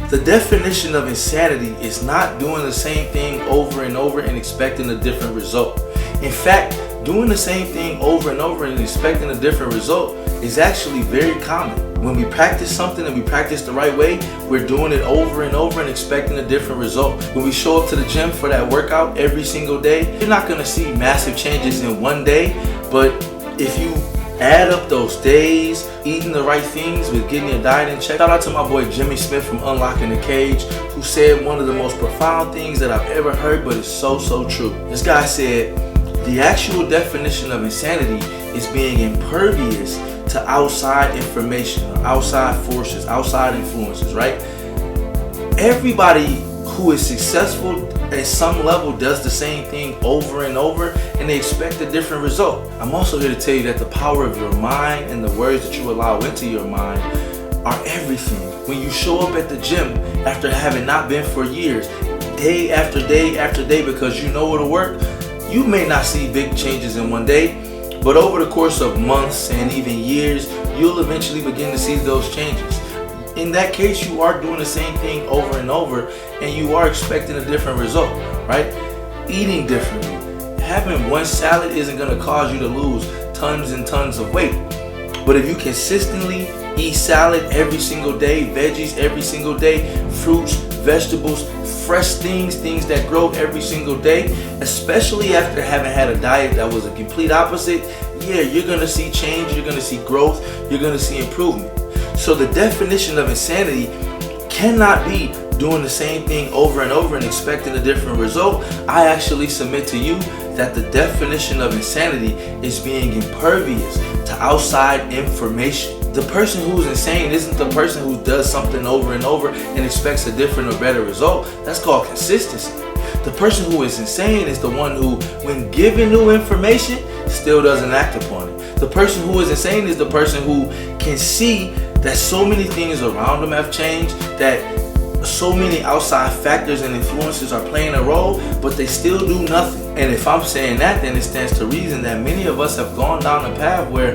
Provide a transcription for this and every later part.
The definition of insanity is not doing the same thing over and over and expecting a different result. In fact, doing the same thing over and over and expecting a different result is actually very common. When we practice something and we practice the right way, we're doing it over and over and expecting a different result. When we show up to the gym for that workout every single day, you're not going to see massive changes in one day, but if you add up those days, eating the right things with getting your diet in check. Shout out to my boy Jimmy Smith from Unlocking the Cage, who said one of the most profound things that I've ever heard, but it's so true. This guy said, the actual definition of insanity is being impervious to outside information, or outside forces, outside influences, right? Everybody who is successful at some level does the same thing over and over, and they expect a different result. I'm also here to tell you that the power of your mind and the words that you allow into your mind are everything. When you show up at the gym after having not been for years, day after day after day, because you know it'll work, you may not see big changes in one day, but over the course of months and even years, you'll eventually begin to see those changes. In that case, you are doing the same thing over and over, and you are expecting a different result, right? Eating differently. Having one salad isn't going to cause you to lose tons and tons of weight. But if you consistently eat salad every single day, veggies every single day, fruits, vegetables, fresh things that grow every single day, especially after having had a diet that was a complete opposite, yeah, you're going to see change, you're going to see growth, you're going to see improvement. So the definition of insanity cannot be doing the same thing over and over and expecting a different result. I actually submit to you that the definition of insanity is being impervious to outside information. The person who's insane isn't the person who does something over and over and expects a different or better result. That's called consistency. The person who is insane is the one who, when given new information, still doesn't act upon it. The person who is insane is the person who can see that so many things around them have changed, that so many outside factors and influences are playing a role, but they still do nothing. And if I'm saying that, then it stands to reason that many of us have gone down a path where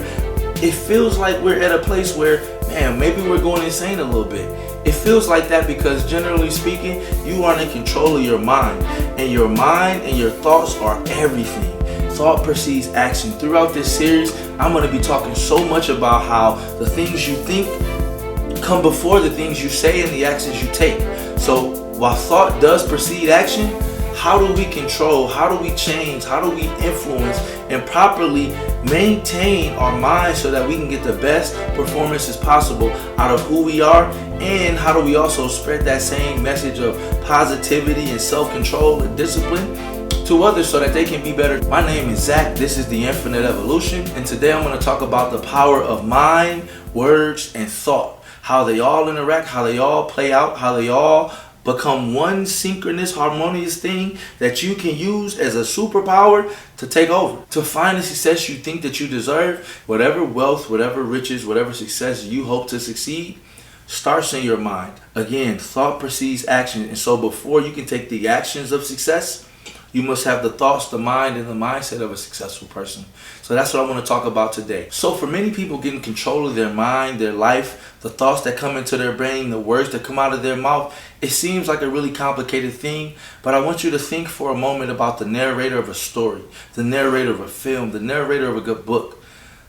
it feels like we're at a place where, man, maybe we're going insane a little bit. It feels like that because, generally speaking, you aren't in control of your mind. And your mind and your thoughts are everything. Thought precedes action. Throughout this series, I'm going to be talking so much about how the things you think come before the things you say and the actions you take. So while thought does precede action, how do we control, how do we change, how do we influence and properly maintain our minds so that we can get the best performances possible out of who we are? And how do we also spread that same message of positivity and self-control and discipline to others so that they can be better? My name is Zach, this is The Infinite Evolution, and today I'm going to talk about the power of mind, words, and thought. How they all interact, how they all play out, how they all become one synchronous, harmonious thing that you can use as a superpower to take over. To find the success you think that you deserve, whatever wealth, whatever riches, whatever success you hope to succeed, starts in your mind. Again, thought precedes action. And so before you can take the actions of success, you must have the thoughts, the mind, and the mindset of a successful person. So that's what I want to talk about today. So for many people, getting control of their mind, their life, the thoughts that come into their brain, the words that come out of their mouth, it seems like a really complicated thing. But I want you to think for a moment about the narrator of a story, the narrator of a film, the narrator of a good book.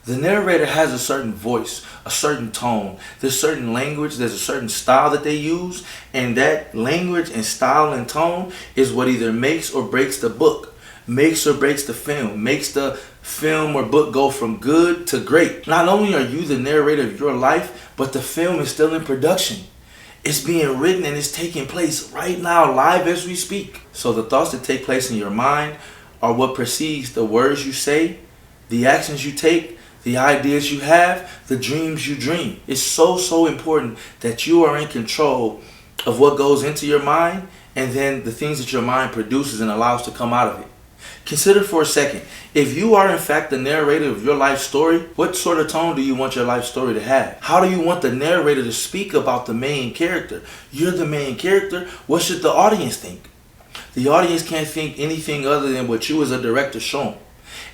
The narrator has a certain voice, a certain tone. There's certain language, there's a certain style that they use, and that language and style and tone is what either makes or breaks the book, makes or breaks the film, makes the film or book go from good to great. Not only are you the narrator of your life, but the film is still in production. It's being written and it's taking place right now, live as we speak. So the thoughts that take place in your mind are what precedes the words you say, the actions you take, the ideas you have, the dreams you dream. It's so important that you are in control of what goes into your mind and then the things that your mind produces and allows to come out of it. Consider for a second, if you are in fact the narrator of your life story, what sort of tone do you want your life story to have? How do you want the narrator to speak about the main character? You're the main character. What should the audience think? The audience can't think anything other than what you as a director show them.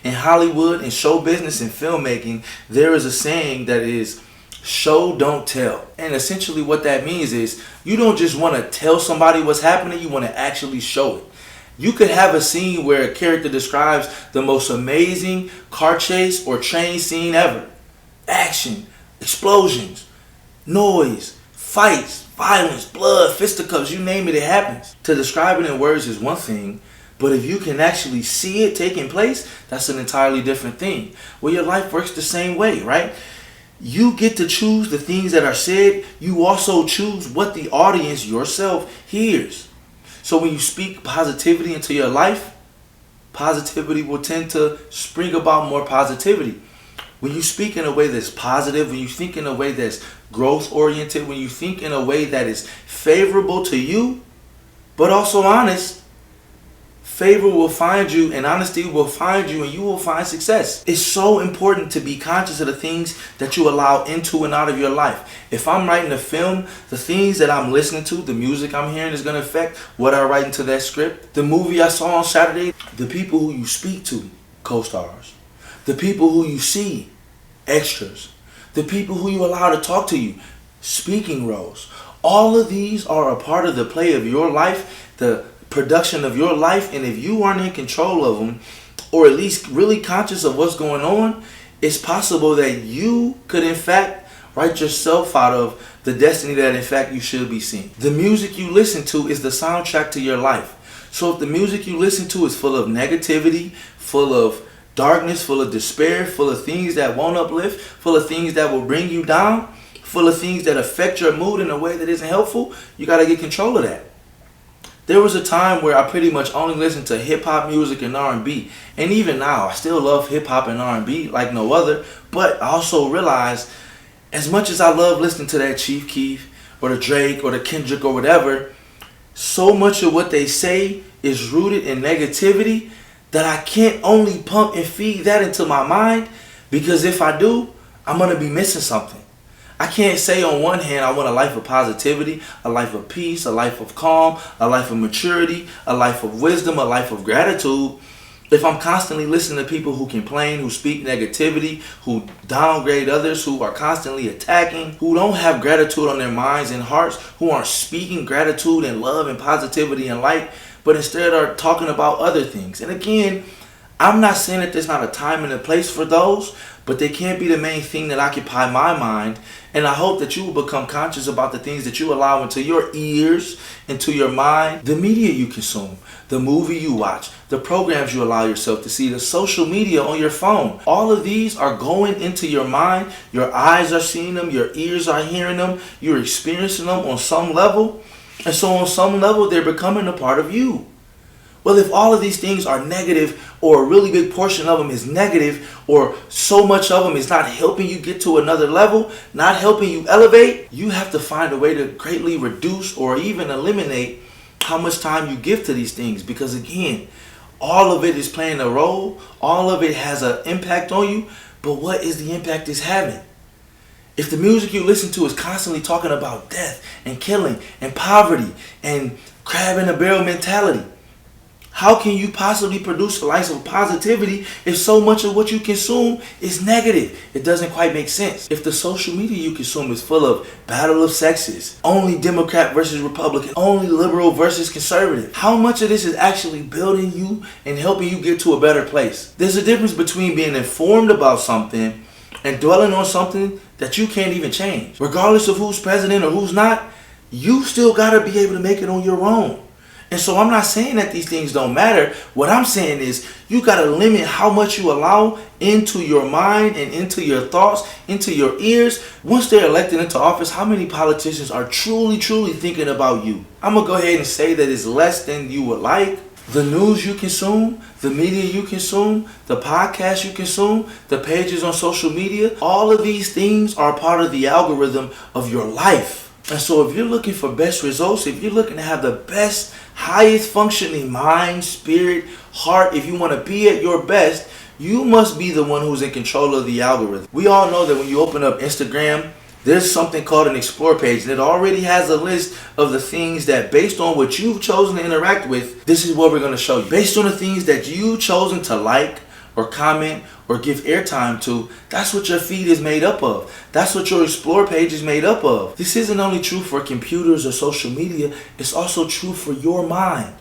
In Hollywood, in show business, and filmmaking, there is a saying that is Show, don't tell. And essentially what that means is you don't just want to tell somebody what's happening, you want to actually show it. You could have a scene where a character describes the most amazing car chase or train scene ever. Action, explosions, noise, fights, violence, blood, fisticuffs, you name it, it happens. To describe it in words is one thing, but if you can actually see it taking place, that's an entirely different thing. Well, your life works the same way, right? You get to choose the things that are said. You also choose what the audience, yourself, hears. So when you speak positivity into your life, positivity will tend to spring about more positivity. When you speak in a way that's positive, when you think in a way that's growth oriented, when you think in a way that is favorable to you, but also honest, favor will find you and honesty will find you and you will find success. It's so important to be conscious of the things that you allow into and out of your life. If I'm writing a film, the things that I'm listening to, the music I'm hearing is going to affect what I write into that script. The movie I saw on Saturday, the people who you speak to, co-stars. The people who you see, extras. The people who you allow to talk to you, speaking roles. All of these are a part of the play of your life, the production of your life, and if you aren't in control of them, or at least really conscious of what's going on, it's possible that you could in fact write yourself out of the destiny that in fact you should be seeing. The music you listen to is the soundtrack to your life. So if the music you listen to is full of negativity, full of darkness, full of despair, full of things that won't uplift, full of things that will bring you down, full of things that affect your mood in a way that isn't helpful, you got to get control of that. There was a time where I pretty much only listened to hip-hop music and R&B. And even now, I still love hip-hop and R&B like no other. But I also realize, as much as I love listening to that Chief Keef or the Drake or the Kendrick or whatever, so much of what they say is rooted in negativity that I can't only pump and feed that into my mind, because if I do, I'm going to be missing something. I can't say on one hand I want a life of positivity, a life of peace, a life of calm, a life of maturity, a life of wisdom, a life of gratitude, if I'm constantly listening to people who complain, who speak negativity, who downgrade others, who are constantly attacking, who don't have gratitude on their minds and hearts, who aren't speaking gratitude and love and positivity and light, but instead are talking about other things. And again, I'm not saying that there's not a time and a place for those, but they can't be the main thing that occupy my mind. And I hope that you will become conscious about the things that you allow into your ears, into your mind, the media you consume, the movie you watch, the programs you allow yourself to see, the social media on your phone. All of these are going into your mind. Your eyes are seeing them, your ears are hearing them, you're experiencing them on some level. And so on some level, they're becoming a part of you. Well, if all of these things are negative, or a really big portion of them is negative, or so much of them is not helping you get to another level, not helping you elevate, you have to find a way to greatly reduce or even eliminate how much time you give to these things. Because again, all of it is playing a role, all of it has an impact on you, but what is the impact it's having? If the music you listen to is constantly talking about death and killing and poverty and crab in a barrel mentality, how can you possibly produce a life of positivity if so much of what you consume is negative? It doesn't quite make sense. If the social media you consume is full of battle of sexes, only Democrat versus Republican, only liberal versus conservative, how much of this is actually building you and helping you get to a better place? There's a difference between being informed about something and dwelling on something that you can't even change. Regardless of who's president or who's not, you still gotta be able to make it on your own. And so I'm not saying that these things don't matter. What I'm saying is you got to limit how much you allow into your mind and into your thoughts, into your ears. Once they're elected into office, how many politicians are truly thinking about you? I'm going to go ahead and say that it's less than you would like. The news you consume, the media you consume, the podcasts you consume, the pages on social media, all of these things are part of the algorithm of your life. And so if you're looking for best results, if you're looking to have the best, highest functioning mind, spirit, heart, if you want to be at your best, you must be the one who's in control of the algorithm. We all know that when you open up Instagram, there's something called an explore page, and it already has a list of the things that, based on what you've chosen to interact with, this is what we're going to show you. Based on the things that you've chosen to like or comment or give airtime to, that's what your feed is made up of. That's what your explore page is made up of. This isn't only true for computers or social media, it's also true for your mind.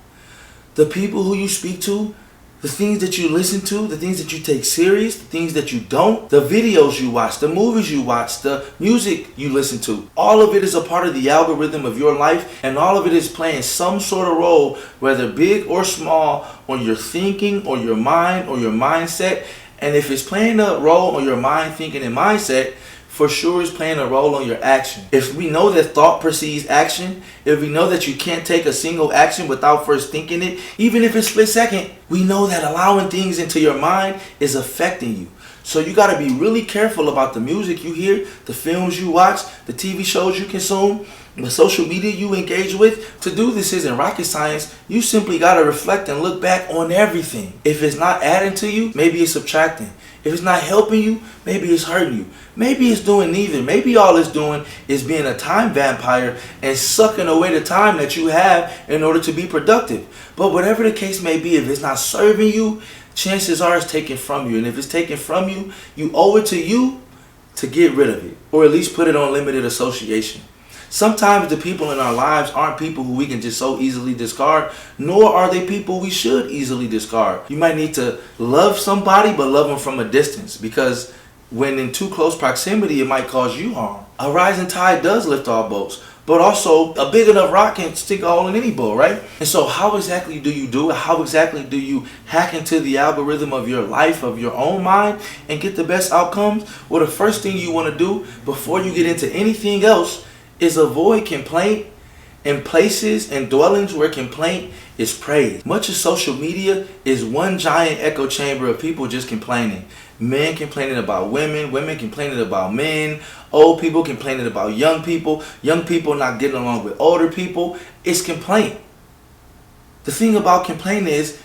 The people who you speak to, the things that you listen to, the things that you take serious, the things that you don't, the videos you watch, the movies you watch, the music you listen to, all of it is a part of the algorithm of your life, and all of it is playing some sort of role, whether big or small, on your thinking or your mind or your mindset. And if it's playing a role on your mind, thinking, and mindset, for sure is playing a role on your action. If we know that thought precedes action, if we know that you can't take a single action without first thinking it, even if it's split second, we know that allowing things into your mind is affecting you. So you got to be really careful about the music you hear, the films you watch, the TV shows you consume, the social media you engage with. To do this isn't rocket science. You simply got to reflect and look back on everything. If it's not adding to you, maybe it's subtracting. If it's not helping you, maybe it's hurting you. Maybe it's doing neither. Maybe all it's doing is being a time vampire and sucking away the time that you have in order to be productive. But whatever the case may be, if it's not serving you, chances are it's taken from you. And if it's taken from you, you owe it to you to get rid of it, or at least put it on limited association. Sometimes the people in our lives aren't people who we can just so easily discard, nor are they people we should easily discard. You might need to love somebody, but love them from a distance, because when in too close proximity, it might cause you harm. A rising tide does lift all boats, but also a big enough rock can stick a hole in any boat, right? And so how exactly do you do it? How exactly do you hack into the algorithm of your life, of your own mind, and get the best outcomes? Well, the first thing you want to do before you get into anything else is avoid complaint in places and dwellings where complaint is praise. Much of social media is one giant echo chamber of people just complaining. Men complaining about women, women complaining about men, old people complaining about young people not getting along with older people. It's complaint. The thing about complaining is,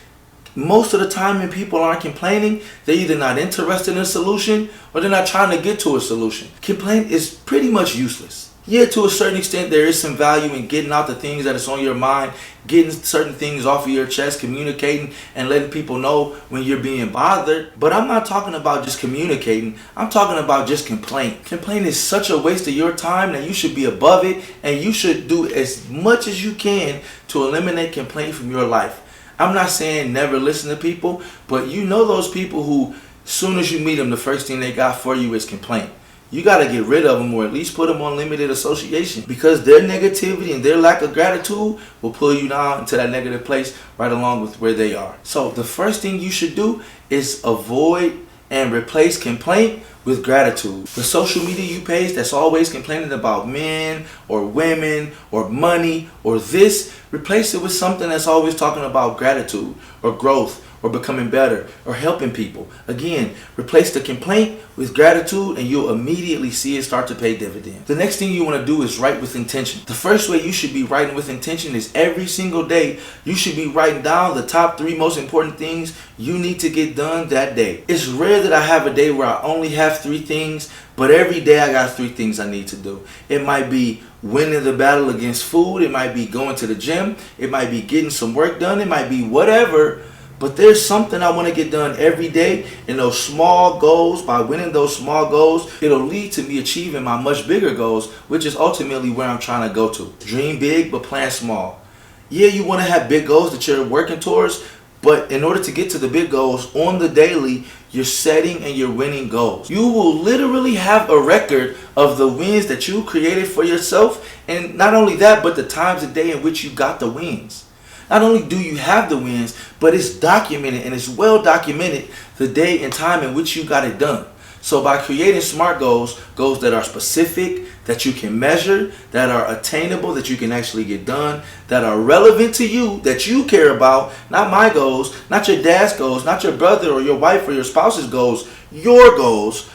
most of the time when people aren't complaining, they're either not interested in a solution or they're not trying to get to a solution. Complaint is pretty much useless. Yeah, to a certain extent, there is some value in getting out the things that is on your mind, getting certain things off of your chest, communicating and letting people know when you're being bothered. But I'm not talking about just communicating. I'm talking about just complaint. Complaint is such a waste of your time that you should be above it, and you should do as much as you can to eliminate complaint from your life. I'm not saying never listen to people, but you know those people who, as soon as you meet them, the first thing they got for you is complaint. You got to get rid of them, or at least put them on limited association, because their negativity and their lack of gratitude will pull you down into that negative place right along with where they are. So the first thing you should do is avoid and replace complaint with gratitude. The social media you page that's always complaining about men or women or money or this, replace it with something that's always talking about gratitude or growth or becoming better or helping people. Again, replace the complaint with gratitude and you'll immediately see it start to pay dividends. The next thing you want to do is write with intention. The first way you should be writing with intention is every single day you should be writing down the top 3 most important things you need to get done that day. It's rare that I have a day where I only have 3 things, but every day I got 3 things I need to do. It might be winning the battle against food, it might be going to the gym, it might be getting some work done, it might be whatever. But there's something I want to get done every day, and those small goals, by winning those small goals, it'll lead to me achieving my much bigger goals, which is ultimately where I'm trying to go to. Dream big, but plan small. Yeah, you want to have big goals that you're working towards, but in order to get to the big goals on the daily, you're setting and you're winning goals. You will literally have a record of the wins that you created for yourself, and not only that, but the times a day in which you got the wins. Not only do you have the wins, but it's documented, and it's well documented the day and time in which you got it done. So by creating SMART goals, goals that are specific, that you can measure, that are attainable, that you can actually get done, that are relevant to you, that you care about, not my goals, not your dad's goals, not your brother or your wife or your spouse's goals, your goals.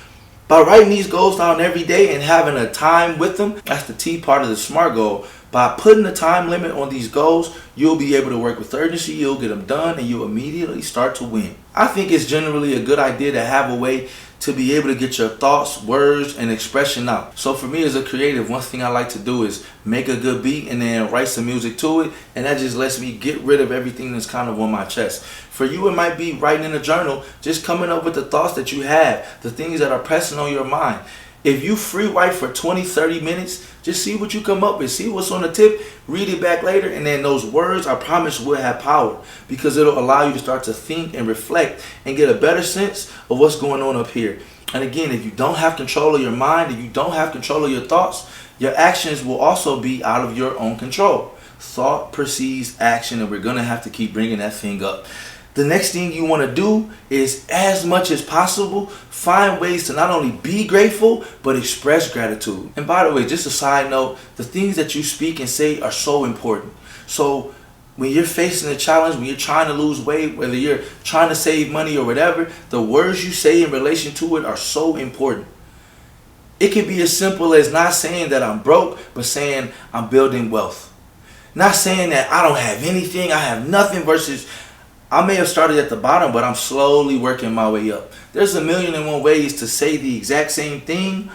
By writing these goals down every day and having a time with them, that's the T part of the SMART goal. By putting a time limit on these goals, you'll be able to work with urgency, you'll get them done, and you'll immediately start to win. I think it's generally a good idea to have a way to be able to get your thoughts, words, and expression out. So for me as a creative, one thing I like to do is make a good beat and then write some music to it, and that just lets me get rid of everything that's kind of on my chest. For you, it might be writing in a journal, just coming up with the thoughts that you have, the things that are pressing on your mind. If you free write for 20-30 minutes, just see what you come up with. See what's on the tip, read it back later, and then those words, I promise, will have power, because it'll allow you to start to think and reflect and get a better sense of what's going on up here. And again, if you don't have control of your mind, if you don't have control of your thoughts, your actions will also be out of your own control. Thought precedes action, and we're going to have to keep bringing that thing up. The next thing you want to do is, as much as possible, find ways to not only be grateful, but express gratitude. And by the way, just a side note, the things that you speak and say are so important. So when you're facing a challenge, when you're trying to lose weight, whether you're trying to save money or whatever, the words you say in relation to it are so important. It can be as simple as not saying that I'm broke, but saying I'm building wealth. Not saying that I don't have anything, I have nothing, versus I may have started at the bottom, but I'm slowly working my way up. There's 1,000,001 ways to say the exact same thing.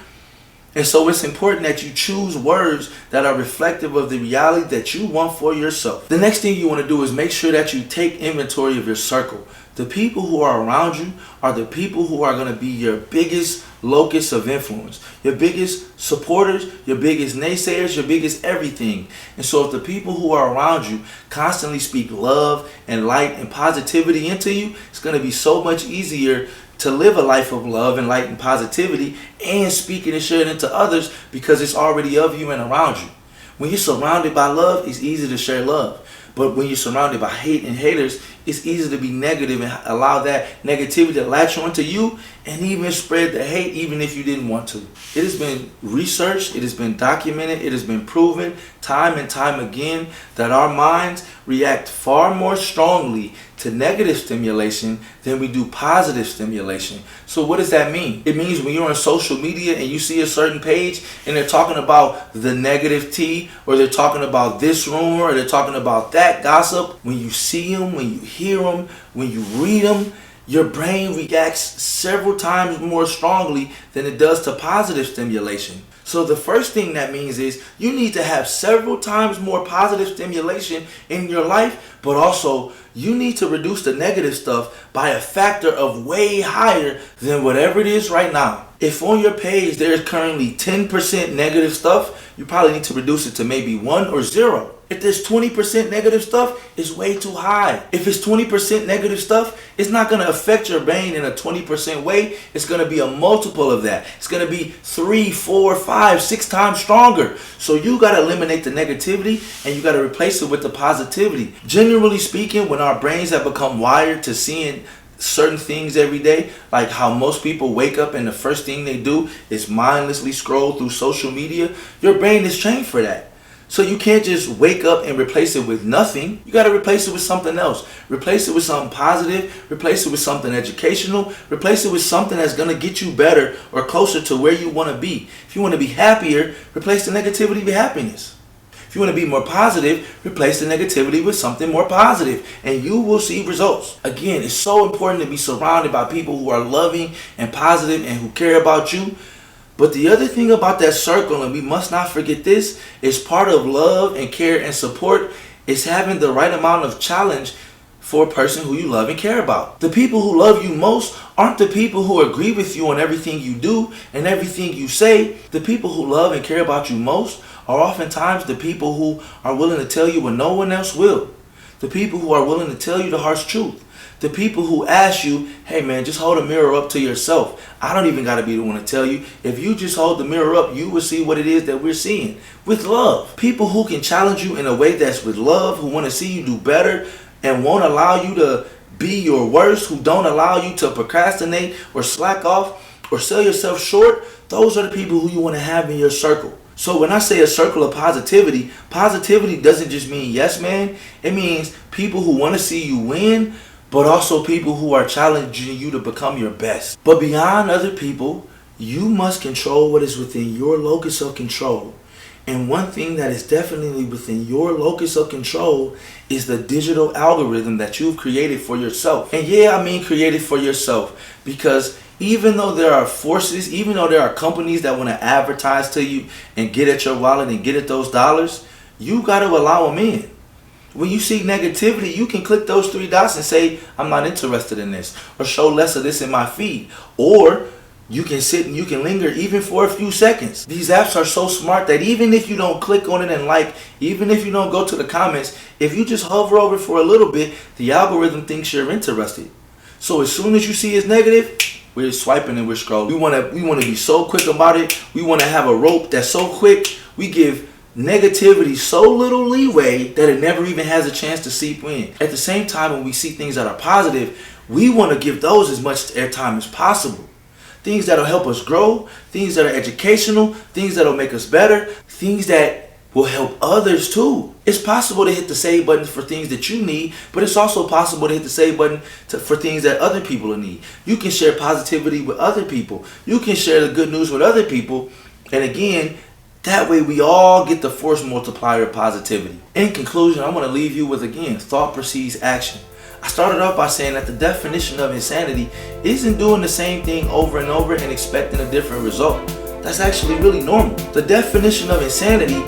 And so it's important that you choose words that are reflective of the reality that you want for yourself. The next thing you want to do is make sure that you take inventory of your circle. The people who are around you are the people who are going to be your biggest locus of influence, your biggest supporters, your biggest naysayers, your biggest everything. And so if the people who are around you constantly speak love and light and positivity into you, it's going to be so much easier to live a life of love and light and positivity and speak it and share it into others, because it's already of you and around you. When you're surrounded by love, it's easy to share love. But when you're surrounded by hate and haters, it's easy to be negative and allow that negativity to latch onto you and even spread the hate, even if you didn't want to. It has been researched, it has been documented, it has been proven time and time again that our minds react far more strongly to negative stimulation than we do positive stimulation. So what does that mean? It means when you're on social media and you see a certain page and they're talking about the negative tea, or they're talking about this rumor, or they're talking about that gossip, when you see them, when you hear them, when you read them, your brain reacts several times more strongly than it does to positive stimulation. So the first thing that means is you need to have several times more positive stimulation in your life, but also you need to reduce the negative stuff by a factor of way higher than whatever it is right now. If on your page there's currently 10% negative stuff, you probably need to reduce it to maybe 1 or 0. If there's 20% negative stuff, it's way too high. If it's 20% negative stuff, it's not going to affect your brain in a 20% way. It's going to be a multiple of that. It's going to be 3, 4, 5, 6 times stronger. So you got to eliminate the negativity and you got to replace it with the positivity. Generally speaking, when our brains have become wired to seeing certain things every day, like how most people wake up and the first thing they do is mindlessly scroll through social media, your brain is trained for that. So you can't just wake up and replace it with nothing. You got to replace it with something else. Replace it with something positive. Replace it with something educational. Replace it with something that's going to get you better or closer to where you want to be. If you want to be happier, replace the negativity with happiness. If you want to be more positive, replace the negativity with something more positive, and you will see results. Again, it's so important to be surrounded by people who are loving and positive and who care about you. But the other thing about that circle, and we must not forget this, is part of love and care and support is having the right amount of challenge for a person who you love and care about. The people who love you most aren't the people who agree with you on everything you do and everything you say. The people who love and care about you most are oftentimes the people who are willing to tell you when no one else will. The people who are willing to tell you the harsh truth. The people who ask you, hey man, just hold a mirror up to yourself. I don't even got to be the one to tell you. If you just hold the mirror up, you will see what it is that we're seeing with love. People who can challenge you in a way that's with love, who want to see you do better and won't allow you to be your worst, who don't allow you to procrastinate or slack off or sell yourself short. Those are the people who you want to have in your circle. So when I say a circle of positivity, positivity doesn't just mean yes man. It means people who want to see you win, but also people who are challenging you to become your best. But beyond other people, you must control what is within your locus of control. And one thing that is definitely within your locus of control is the digital algorithm that you've created for yourself. And yeah, I mean created for yourself, because even though there are forces, even though there are companies that want to advertise to you and get at your wallet and get at those dollars, you got to allow them in. When you see negativity, you can click those three dots and say, I'm not interested in this, or show less of this in my feed. Or you can sit and you can linger even for a few seconds. These apps are so smart that even if you don't click on it and like, even if you don't go to the comments, if you just hover over for a little bit, the algorithm thinks you're interested. So as soon as you see it's negative, we're swiping and we're scrolling. We want to be so quick about it. We want to have a rope that's so quick. We give negativity so little leeway that it never even has a chance to seep in. At the same time, when we see things that are positive, we want to give those as much airtime as possible. Things that'll help us grow, things that are educational, things that'll make us better, things that will help others too. It's possible to hit the save button for things that you need, but it's also possible to hit the save button for things that other people need. You can share positivity with other people. You can share the good news with other people. And again, that way we all get the force multiplier of positivity. In conclusion, I want to leave you with, again, thought precedes action. I started off by saying that the definition of insanity isn't doing the same thing over and over and expecting a different result. That's actually really normal. The definition of insanity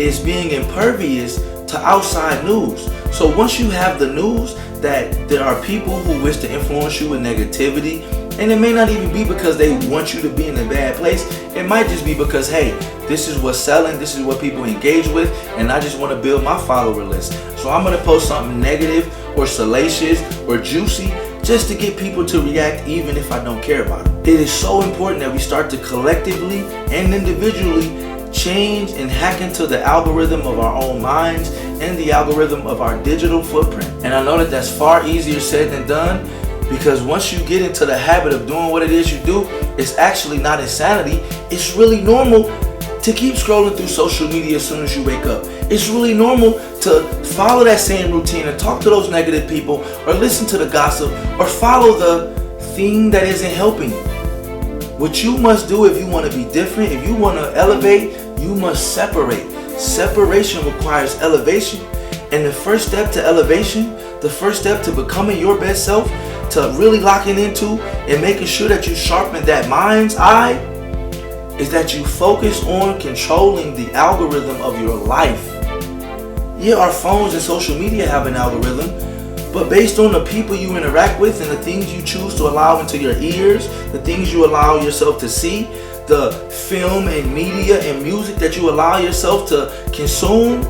is being impervious to outside news. So once you have the news that there are people who wish to influence you with negativity, and it may not even be because they want you to be in a bad place. It might just be because, hey, this is what's selling, this is what people engage with, and I just want to build my follower list. So I'm going to post something negative or salacious or juicy just to get people to react even if I don't care about it. It is so important that we start to collectively and individually change and hack into the algorithm of our own minds and the algorithm of our digital footprint. And I know that that's far easier said than done, because once you get into the habit of doing what it is you do, it's actually not insanity. It's really normal to keep scrolling through social media as soon as you wake up. It's really normal to follow that same routine and talk to those negative people, or listen to the gossip, or follow the thing that isn't helping you. What you must do if you want to be different, if you want to elevate, you must separate. Separation requires elevation. And the first step to elevation, the first step to becoming your best self, to really locking into and making sure that you sharpen that mind's eye, is that you focus on controlling the algorithm of your life. Yeah, our phones and social media have an algorithm, but based on the people you interact with and the things you choose to allow into your ears, the things you allow yourself to see, the film and media and music that you allow yourself to consume,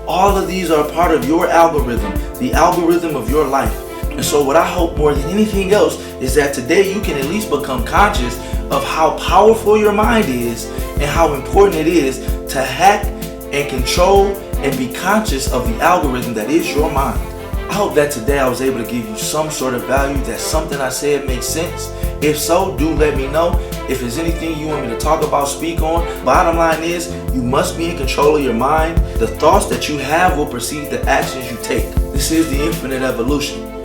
all of these are part of your algorithm, the algorithm of your life. And so what I hope more than anything else is that today you can at least become conscious of how powerful your mind is and how important it is to hack and control and be conscious of the algorithm that is your mind. I hope that today I was able to give you some sort of value, that something I said makes sense. If so, do let me know. If there's anything you want me to talk about, speak on. Bottom line is, you must be in control of your mind. The thoughts that you have will precede the actions you take. This is the Infinite Evolution.